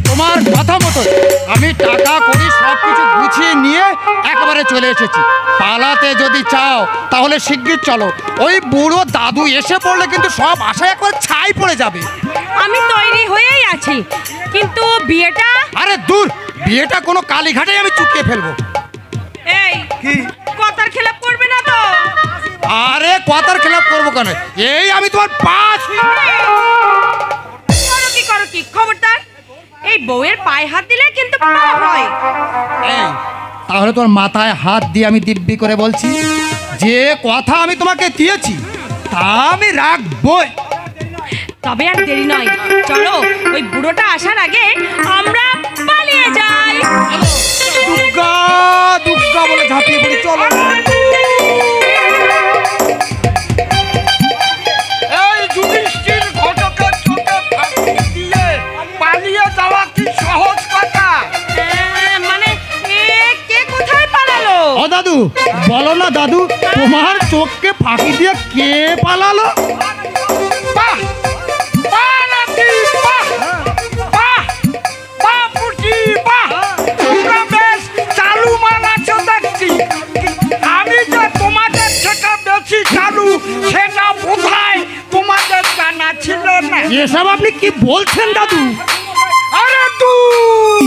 তোমার কথা মতো আমি টাকা করি সব কিছু গুছিয়ে নিয়ে একেবারে চলে এসেছি। পালাতে যদি চাও তাহলে শিগগির চলো, ওই বুড়ো দাদু এসে পড়লে কিন্তু সব আশা একবার ছাই পড়ে যাবে। আমি তৈরি হয়েই আছি, কিন্তু বিয়েটা? আরে দূর, বিয়েটা কোনো কালীঘাটেই আমি চুকিয়ে ফেলবো। এই কি কথার খেলাপ করবে না তো? আরে কথার খেলাপ করবো কেন, এই আমি তোমার পাঁচ করো কি খবরদার, এই বউয়ের পায়ে হাত দিলে কিন্তু পাপ হয়। এই তাহলে তোর মাথায় হাত দিয়ে আমি দিব্যি করে বলছি, যে কথা আমি তোমাকে দিয়েছি তা আমি রাখবই। তবে আর দেরি নয়, চলো ওই বুড়োটা আসার আগে আমরা পালিয়ে যাই। দুর্গা দুর্গা বলে ঝাঁপিয়ে পড়ি, চলো। এই যুধিষ্ঠির ঘটকের চোখে ফাঁকি দিয়ে পালিয়ে যাওয়া কি সহজ কথা? মানে কে কোথায় পালালো? ও দাদু, বলো না দাদু, তোমার চোখকে ফাঁকি দিয়ে কে পালালো? বাহ বাহ নাতি, বাহ বাহ বাহ পুটি, বাহ তোমরা বেশ চালু মানাচ্ছো দেখছি। আমি যে তোমাদের থেকে বেশি চালু সেটা বোধহয় তোমাদের জানা ছিল না। এসব আপনি কি বলছেন দাদু? আরে তুই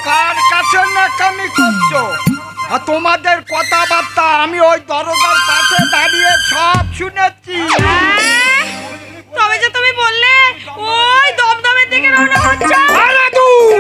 কার কাছে নাকামি করছো? আর তোমাদের কথাবার্তা আমি ওই দরজার পাশে দাঁড়িয়ে সব শুনেছি। তবে যে তুমি বললে ওই দমদমের দিকে রওনা হচ্ছে। আরে তুই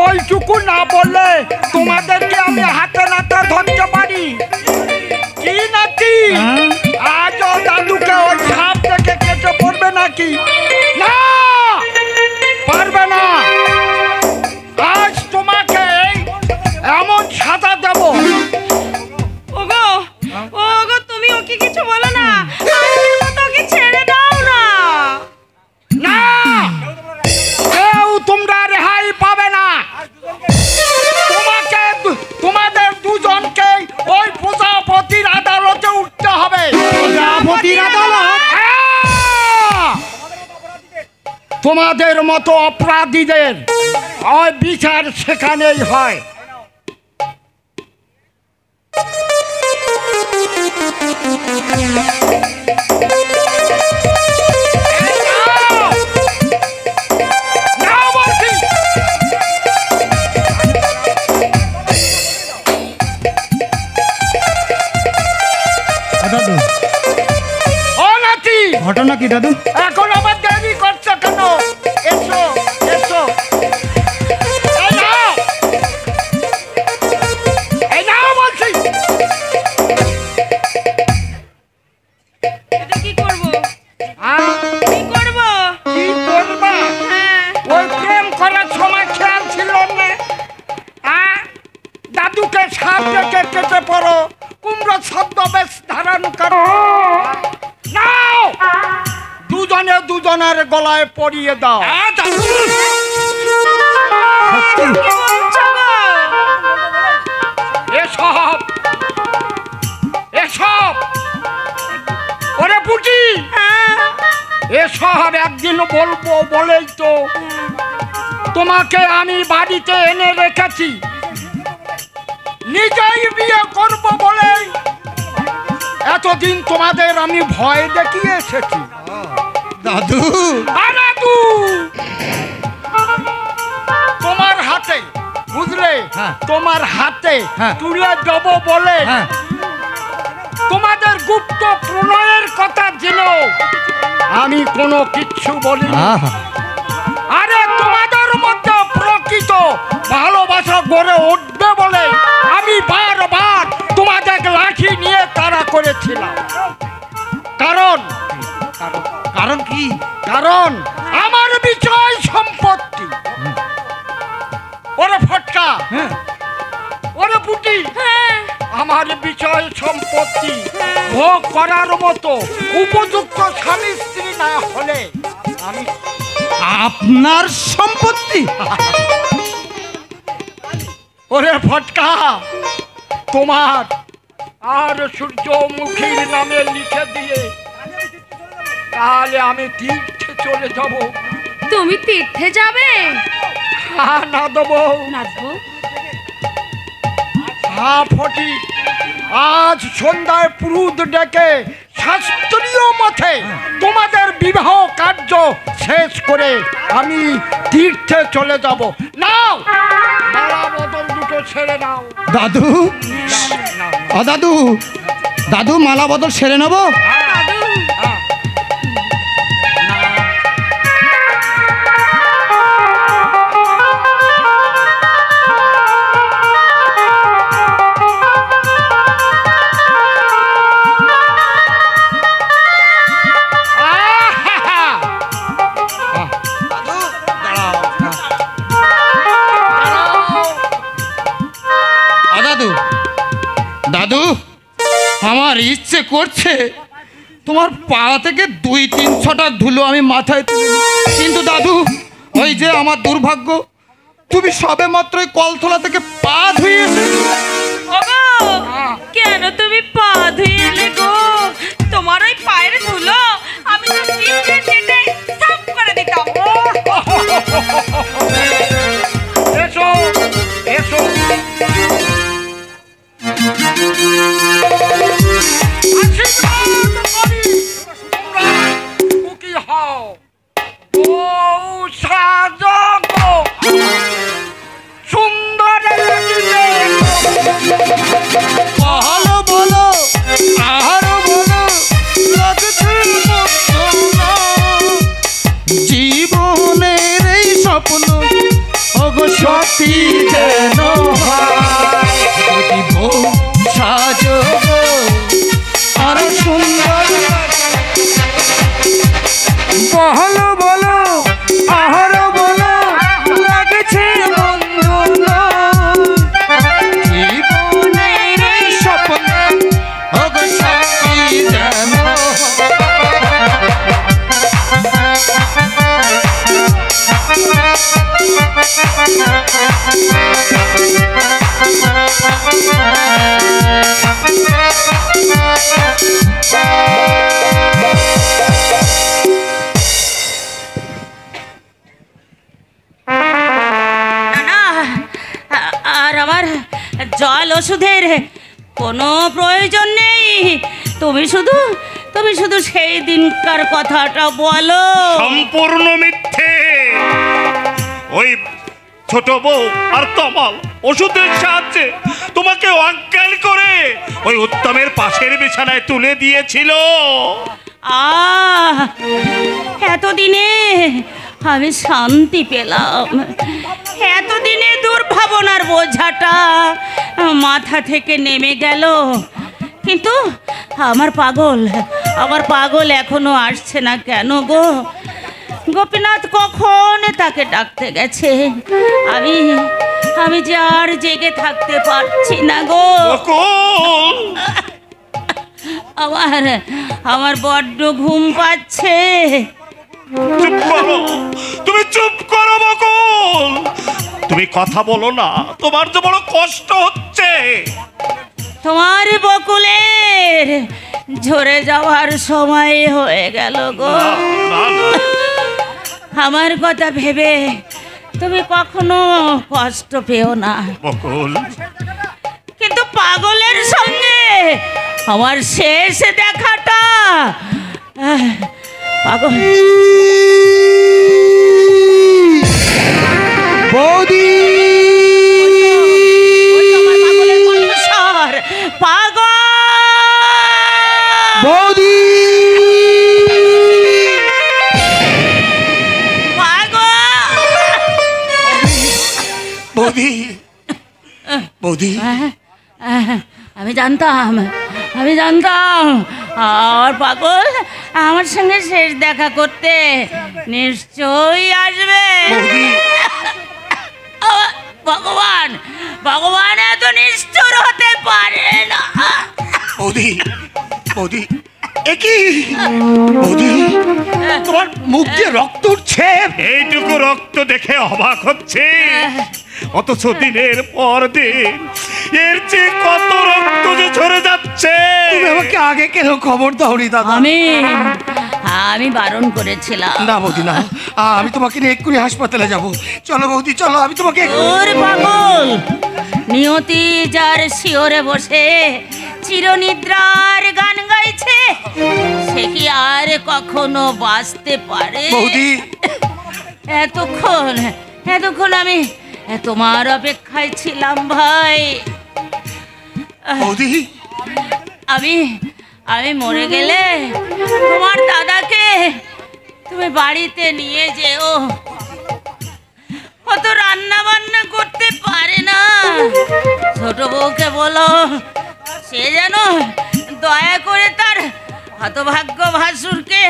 ওইটুকু না বললে তোমাদেরকে আমি হাতে নাতে ধরতে পারি কি নাকি? আজও দাদুকে ওই সাপ থেকে কেটে পড়বে নাকি? না, পারবে না। আজ তোমাকে এমন সাজা দেব। ওগো ওগো, তুমি ওকে কিছু বলো না, আজকের মতো ওকে ছেড়ে দাও না। না, কেউ তোমরা রেহাই পাবে না। তোমাকে তোমাদের দুজনকে ওই প্রজাপতির আদালতে উঠতে হবে। প্রজাপতির আদালত? হ্যাঁ! তোমাদের মতো অপরাধীদের ওই বিচার সেখানেই হয়। নাও বলছি। দাদু, ও নাতি, ঘটনা কি দাদু? এখন আবার দেরি করছো কেন? এসো এসো, এই নাও, এই নাও বলছি। এটা কি করব? আহ, কি করব? কি করবা? হ্যাঁ, ওই প্রেম করার সময় খেয়াল ছিল না? দাদুকে সাপ দেখে কেটে পড়ো, কুমড়ো ছদ্মবেশ ধারণ করো। নাও, দুজনে দুজনের গলায় পরিয়ে দাও। কি বলছো গো? এসব এসব ওরে পুটি, হ্যাঁ, এসব একদিন বলবো বলেই তো তোমাকে আমি বাড়িতে এনে রেখেছি। নিজেই বিয়ে করব বলেই এতদিন তোমাদের আমি ভয় দেখিয়ে এসেছি। দাদু, আরে তোমার হাতে, বুঝলে, হ্যাঁ। তোমার হাতে হ্যাঁ। তুলে দেবো বলে হ্যাঁ, তোমাদের গুপ্ত প্রণয়ের কথা জেনেও আমি কোনো কিচ্ছু বলি। আহা, আরে তোমাদের মধ্যে প্রকৃত ভালোবাসা গড়ে উঠবে বলে আমি বারবার তোমাদের লাঠি নিয়ে তাড়া করেছিলাম। কারণ কারণ কি? কারণ আমার বিষয় সম্পত্তি। ওরে ফটকা, হ্যাঁ, ওরে পুটি, হ্যাঁ, আমার বিষয় সম্পত্তি ভোগ করার মতো উপযুক্ত স্বামী স্ত্রী না হলে আমি আপনার সম্পত্তি? ওরে ফটকা, তোমার আর সূর্যমুখীর নামে লিখে দিয়ে তাহলে আমি তীর্থে চলে যাব। তুমি তীর্থে যাবে? হ্যাঁ না দেবো। নাচবো। হ্যাঁ ফটি, আজ সন্ধ্যায় পুরুত ডেকে শাস্ত্রীয় মতে তোমাদের বিবাহ কার্য শেষ করে আমি তীর্থে চলে যাব। নাও মালা বদল দুটো ছেড়ে নাও। দাদু, দাদু, দাদু মালা বদল সেরে নেবো? দাদু, দাদু, দাদু, আমার ইচ্ছে করছে তোমার পা থেকে 2-3 ছটা ধুলো আমি মাথায় তুলে নিই। কিন্তু দাদু, ওই যে আমার দুর্ভাগ্য, তুমি সবে মাত্রই কলতলা থেকে পা ধুয়ে এসেছো। ওগো, কেন তুমি পা ধুয়ে এলে গো? তোমার ওই পায়ের ধুলো আমি তো চিটে চিটে সাফ করে দিতাম। এসো এসো। আশীর্বাদ করি তোমরা সুখী হও। ও সাজগো সুন্দর লাগিলে। বলো বলো, আরো বলো, লাগছে মতো জীবনের এই স্বপ্ন ওগো সত্যি যেন হয়। যদি বউ সাজো গো আরো সুন্দর। বলো বলো, আরো বলো, লাগছে বন্ধু জীবনের এই স্বপ্ন ওগো সত্যি যেন না, আর আমার জল ওষুধের কোনো প্রয়োজন নেই। তুমি শুধু সেই দিনকার কথাটা বলো। সম্পূর্ণ মিথ্যে। ওই ছোট বউ আর তমাল ওষুধের সাহায্যে তোমাকে অজ্ঞান করে ওই উত্তমের পাশের বিছানায় তুলে দিয়েছিল। এতদিনে আমি শান্তি পেলাম। এতদিনে দুর্ভাবনার বোঝাটা মাথা থেকে নেমে গেল। কিন্তু আমার পাগল এখনো আসছে না কেন গো? গোপীনাথ কখন তাকে ডাকতে গেছে? আমি যে আর জেগে থাকতে পারছি না গো। বকুল, আমার বড্ড ঘুম পাচ্ছে। চুপ করো, তুমি চুপ করো বকুল। তুমি কথা বলো না, তোমার যে বড় কষ্ট হচ্ছে। তোমার বকুলের ঝরে যাওয়ার সময় হয়ে গেল গো। না, না, আমার কথা ভেবে তুমি কখনো কষ্ট পেও না। বকুল, কিন্তু পাগলের সঙ্গে আমার শেষ দেখাটা পাগল বৌদি, আমার পাগলের কণ্ঠস্বর। পাগল বৌদি, বৌদি, বৌদি, আমি জানতাম আর পাগল আমার সঙ্গে শেষ দেখা করতে নিশ্চয়ই আসবে। ভগবান এত নিষ্ঠুর হতে পারে না। বৌদি, বৌদি, একই বৌদি, তোমার মুখ দিয়ে রক্ত উঠছে। এইটুকু রক্ত দেখে অবাক হচ্ছে, অথচ দিনের পর দিন এর চেয়ে কত রক্ত যে ঝরে যাচ্ছে। তুমি আমাকে আগে কেন খবর দাওনি দাদা? আমি বারণ করেছিলাম। না বৌদি না, আমি তোমাকে নিয়ে এক্ষুনি হাসপাতালে যাব। চলো বৌদি চলো, আমি তোমাকে ওরে পাগল, নিয়তি যার শিওরে বসে চিরনিদ্রার গান গাইছে, সে কি আর কখনো বাঁচতে পারে? বৌদি এতক্ষণ আমি তোমার অপেক্ষায় ছিলাম ভাই। বৌদি আমি মরে গেলে তোমার দাদাকে তুমি বাড়িতে নিয়ে যেও। ও তো রান্না বান্না করতে পারে না, ছোট বউকে বলো সে যেন দয়া করে তার হতভাগ্য ভাসুরকে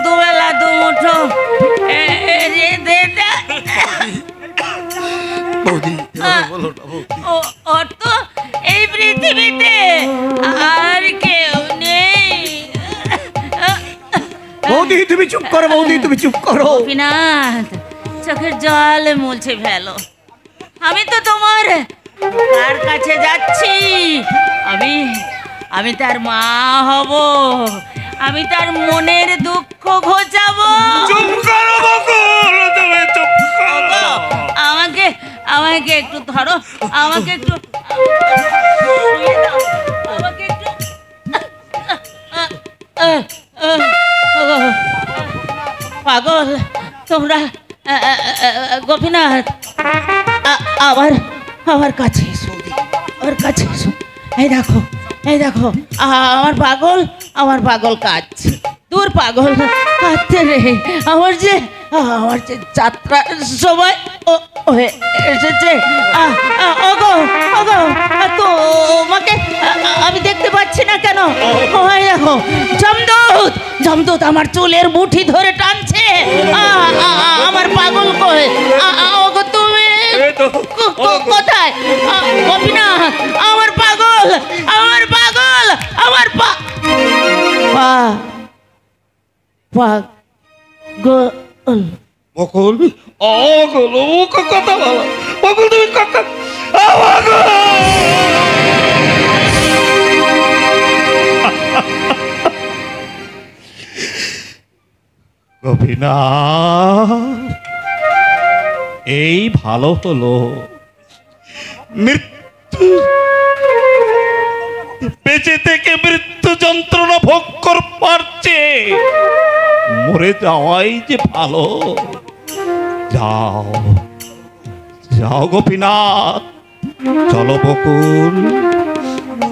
দুবেলা দুমুঠো রেঁধে দেয়। বৌদি এভাবে বলো না বৌদি। ওর তো এই পৃথিবীতে আর কেউ নেই। বৌদি তুমি চুপ করো, বৌদি তুমি চুপ করো। গোপীনাথ, চোখের জল মুছে ফেলো। আমি তো তোমার কার কাছে যাচ্ছি? আমি তার মা হব, আমি তার মনের দুঃখ ঘোচাবো। চুপ করো বকুল, তুমি চুপ করো। আমাকে একটু ধরো, আমাকে একটু শুইয়ে দাও, আমাকে একটু পাগল তোমরা। গোপীনাথ, আমার কাছে এসো, আমার কাছে এসো। এই দেখো আমার পাগল কাঁদছে। দূর পাগল, কাঁদতে রে। আমার যে যাত্রার সময় এসেছে। ওগো তোমাকে আমি দেখতে পাচ্ছি না কেন? ওই দেখো জমদূত আমার চুলের মুঠি ধরে টানছে। আমার পাগল কই? ওগো তুমি কোথায়? গোপীনাথ, আমার পাগল বকুল কথা বলো। বকুল তুমি কথা গোপীনাথ, এই ভালো হলো। মৃত্যু বেঁচে থেকে মৃত্যু যন্ত্রণা ভোগ কর পারছে, মরে যাওয়াই যে ভালো। যাও গোপীনাথ, চলো বকুল,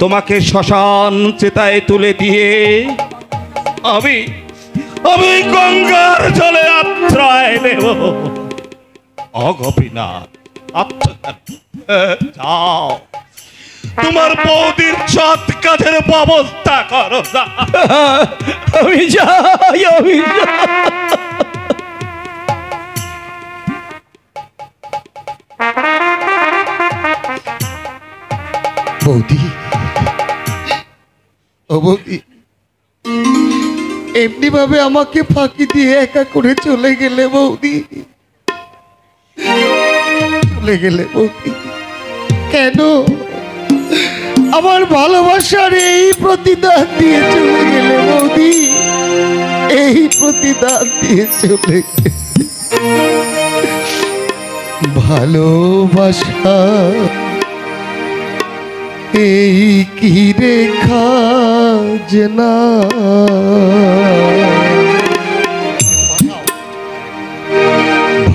তোমাকে শ্মশান চিতায় তুলে দিয়ে আমি গঙ্গার জলে আশ্রয় দেব। গোপীনাথ, যাও, তোমার বৌদির সৎ কাজের ব্যবস্থা করো। আমি যাই। বৌদি, ও বৌদি, এমনি ভাবে আমাকে ফাঁকি দিয়ে একা করে চলে গেলে বৌদি, বৌদি। কেন আমার ভালোবাসার এই প্রতিদান দিয়ে চলে গেলে বৌদি? এই প্রতিদান দিয়ে চলে গেলে। ভালোবাসা এই কি রেখা না,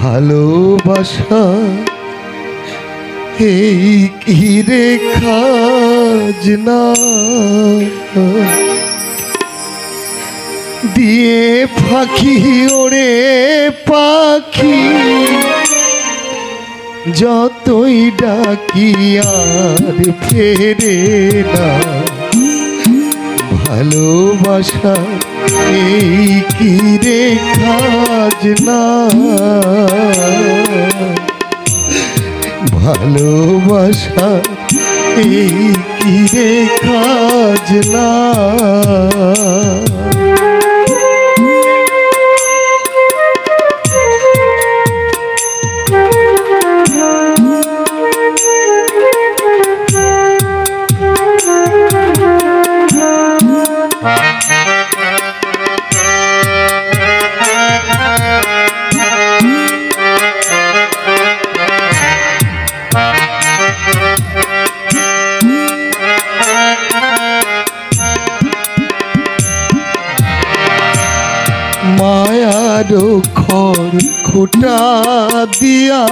ভালোবাসা এই কি রেখা না, দিয়ে পাখি ওরে পাখি, যতই ডাকি আর ফেরে না। ভালোবাসা এই কি রেখা না, ভালোবাসা এই কি রেখা না। খড় খোটা দিয়া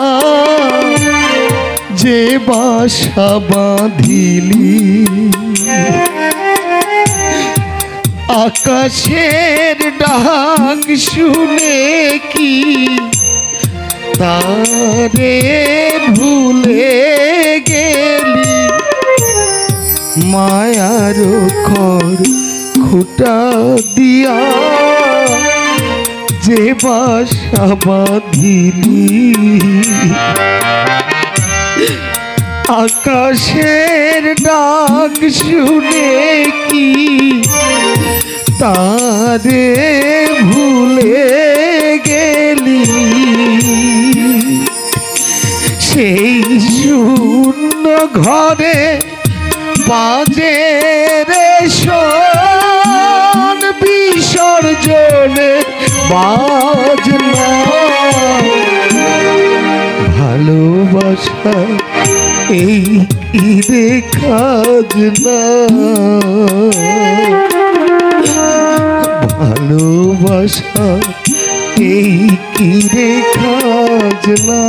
যে বাসা বাঁধিলি, আকাশের ডাক শুনে কি তারে ভুলে গেলি, মায়ার খড় খুঁটা দিয়া যে বাসা বাঁধিলি, আকাশের ডাক শুনে কি তারে ভুলে গেলি, সেই শূন্য ঘরে বাজে রে শোন বিসর্জনে বাজনা, ভালোবাসা এই ঈদে খাজনা, ভালোবাসা এই ঈদে খাজনা।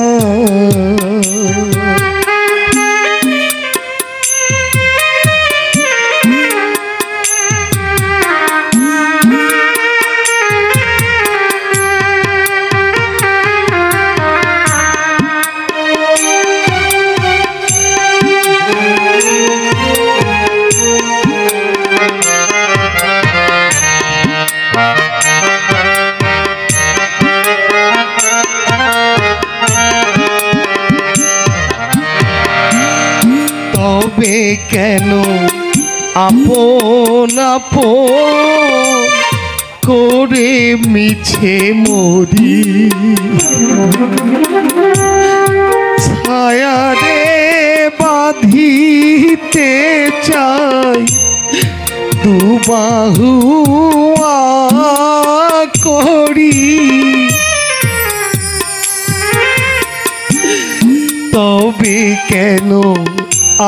তবে কেন আপন আপন করে মিছে মরি, ছায়ারে বাঁধিতে চাই দুবাহু করি, তবে কেন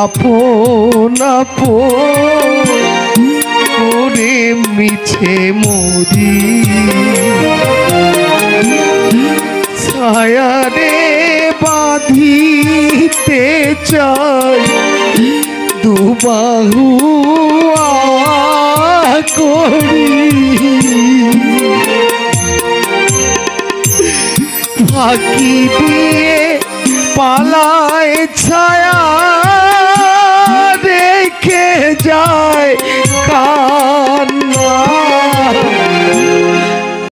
আপন আপন করে মিছে মরি, ছায়ারে বাঁধিতে চাই দুবাহু করি, ফাঁকি দিয়ে পালায় ছায়া